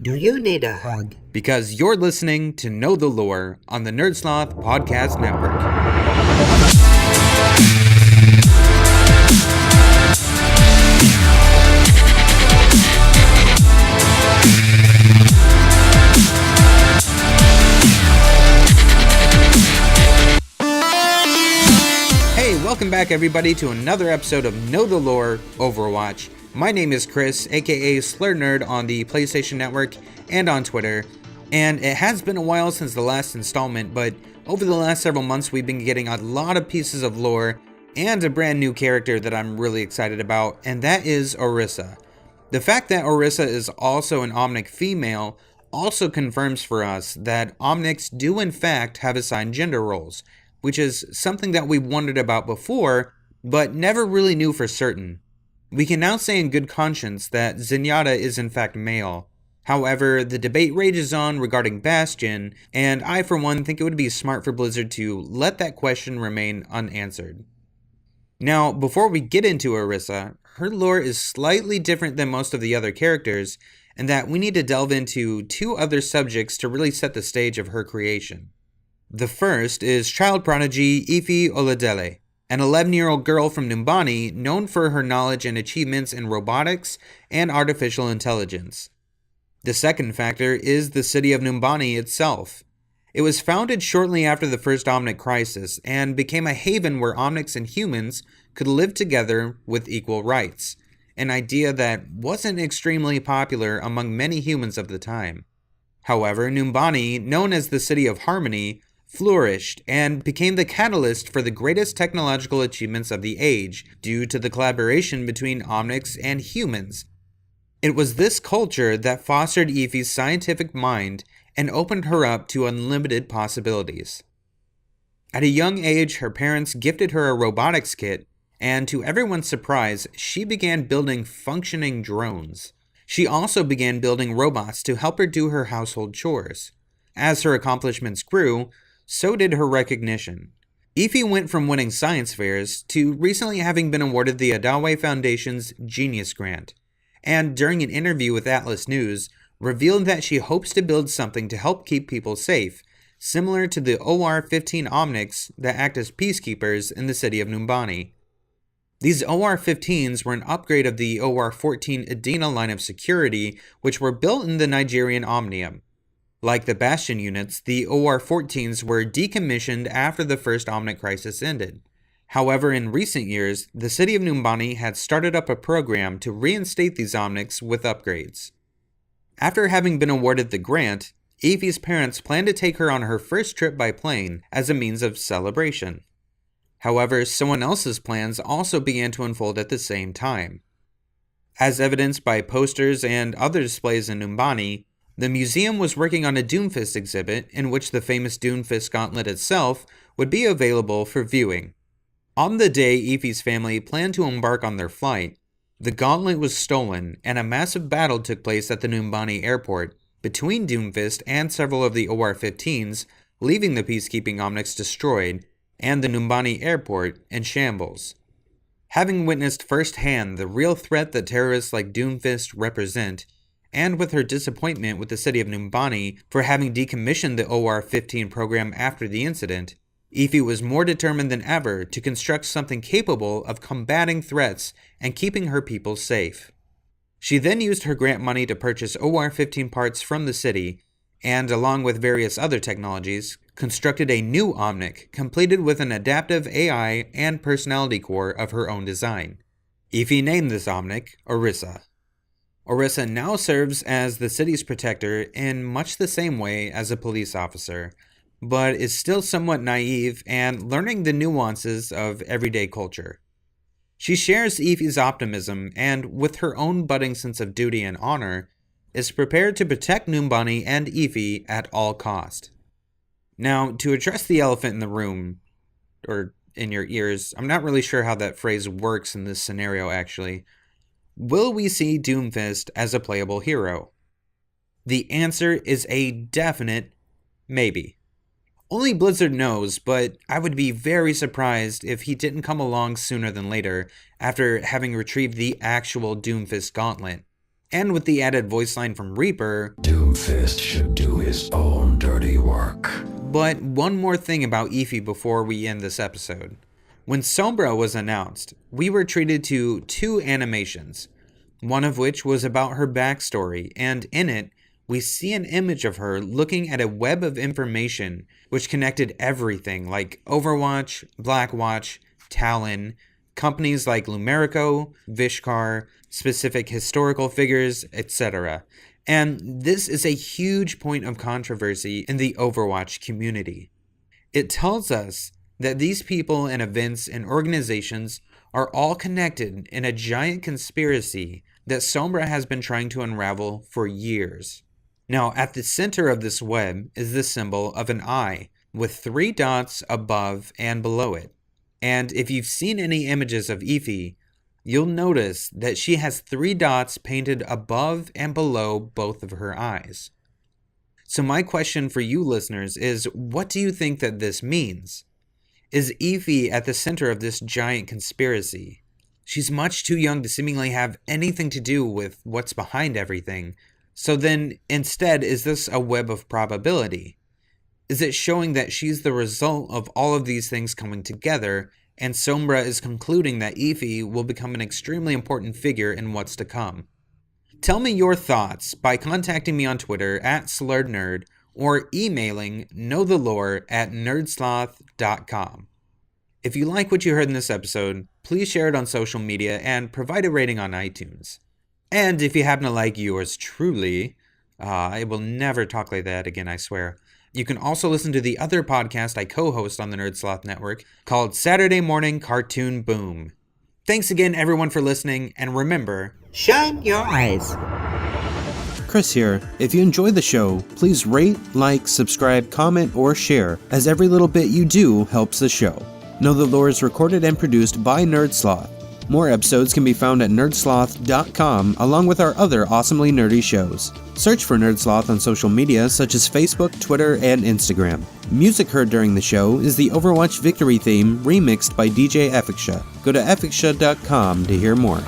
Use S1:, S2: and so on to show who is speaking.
S1: Do you need a hug?
S2: Because you're listening to Know the Lore on the NerdSloth Podcast Network. Hey, welcome back everybody to another episode of Know the Lore Overwatch. My name is Chris, aka Slurrednerd on the PlayStation Network and on Twitter, and it has been a while since the last installment, but over the last several months we've been getting a lot of pieces of lore and a brand new character that I'm really excited about, and that is Orisa. The fact that Orisa is also an Omnic female also confirms for us that Omnics do in fact have assigned gender roles, which is something that we wondered about before, but never really knew for certain. We can now say in good conscience that Zenyatta is in fact male. However, the debate rages on regarding Bastion, and I for one think it would be smart for Blizzard to let that question remain unanswered. Now, before we get into Orisa, her lore is slightly different than most of the other characters, and that we need to delve into two other subjects to really set the stage of her creation. The first is child prodigy Ify Oladele, an 11-year-old girl from Numbani known for her knowledge and achievements in robotics and artificial intelligence. The second factor is the city of Numbani itself. It was founded shortly after the first Omnic crisis and became a haven where Omnics and humans could live together with equal rights, an idea that wasn't extremely popular among many humans of the time. However, Numbani, known as the City of Harmony, flourished and became the catalyst for the greatest technological achievements of the age due to the collaboration between Omnics and humans. It was this culture that fostered Ify's scientific mind and opened her up to unlimited possibilities. At a young age, her parents gifted her a robotics kit, and to everyone's surprise, she began building functioning drones. She also began building robots to help her do her household chores. As her accomplishments grew, so did her recognition. Ify went from winning science fairs to recently having been awarded the Adawe Foundation's Genius Grant, and during an interview with Atlas News, revealed that she hopes to build something to help keep people safe, similar to the OR-15 Omnics that act as peacekeepers in the city of Numbani. These OR-15s were an upgrade of the OR-14 Edina line of security, which were built in the Nigerian Omnium. Like the Bastion units, the OR-14s were decommissioned after the first Omnic crisis ended. However, in recent years, the city of Numbani had started up a program to reinstate these Omnics with upgrades. After having been awarded the grant, Ify's parents planned to take her on her first trip by plane as a means of celebration. However, someone else's plans also began to unfold at the same time. As evidenced by posters and other displays in Numbani, the museum was working on a Doomfist exhibit in which the famous Doomfist gauntlet itself would be available for viewing. On the day Ify's family planned to embark on their flight, the gauntlet was stolen and a massive battle took place at the Numbani airport between Doomfist and several of the OR-15s, leaving the peacekeeping Omnics destroyed and the Numbani airport in shambles. Having witnessed firsthand the real threat that terrorists like Doomfist represent, and with her disappointment with the city of Numbani for having decommissioned the OR-15 program after the incident, Ify was more determined than ever to construct something capable of combating threats and keeping her people safe. She then used her grant money to purchase OR-15 parts from the city, and along with various other technologies, constructed a new Omnic, completed with an adaptive AI and personality core of her own design. Ify named this Omnic Orisa. Orisa now serves as the city's protector in much the same way as a police officer, but is still somewhat naive and learning the nuances of everyday culture. She shares Ify's optimism and, with her own budding sense of duty and honor, is prepared to protect Numbani and Ify at all cost. Now, to address the elephant in the room, or in your ears, I'm not really sure how that phrase works in this scenario actually. Will we see Doomfist as a playable hero? The answer is a definite maybe. Only Blizzard knows, but I would be very surprised if he didn't come along sooner than later after having retrieved the actual Doomfist gauntlet. And with the added voice line from Reaper,
S1: Doomfist should do his own dirty work.
S2: But one more thing about Ify before we end this episode. When Sombra was announced, we were treated to 2 animations, one of which was about her backstory, and in it, we see an image of her looking at a web of information which connected everything like Overwatch, Blackwatch, Talon, companies like Lumerico, Vishkar, specific historical figures, etc. And this is a huge point of controversy in the Overwatch community. It tells us that these people and events and organizations are all connected in a giant conspiracy that Sombra has been trying to unravel for years. Now, at the center of this web is the symbol of an eye with 3 dots above and below it. And if you've seen any images of Ify, you'll notice that she has 3 dots painted above and below both of her eyes. So my question for you listeners is, what do you think that this means? Is Ify at the center of this giant conspiracy? She's much too young to seemingly have anything to do with what's behind everything. So then, instead, is this a web of probability? Is it showing that she's the result of all of these things coming together, and Sombra is concluding that Ify will become an extremely important figure in what's to come? Tell me your thoughts by contacting me on Twitter at Slurrednerd or emailing knowthelore@nerdsloth.com. If you like what you heard in this episode, please share it on social media and provide a rating on iTunes. And if you happen to like yours truly, I will never talk like that again, I swear. You can also listen to the other podcast I co-host on the NerdSloth Network called Saturday Morning Cartoon Boom. Thanks again, everyone, for listening, and remember,
S3: shine your eyes.
S4: Chris here. If you enjoy the show, please rate, like, subscribe, comment, or share, as every little bit you do helps the show. Know the Lore is recorded and produced by NerdSloth. More episodes can be found at nerdsloth.com along with our other awesomely nerdy shows. Search for NerdSloth on social media such as Facebook, Twitter, and Instagram. Music heard during the show is the Overwatch Victory theme remixed by DJ Effiksha. Go to effiksha.com to hear more.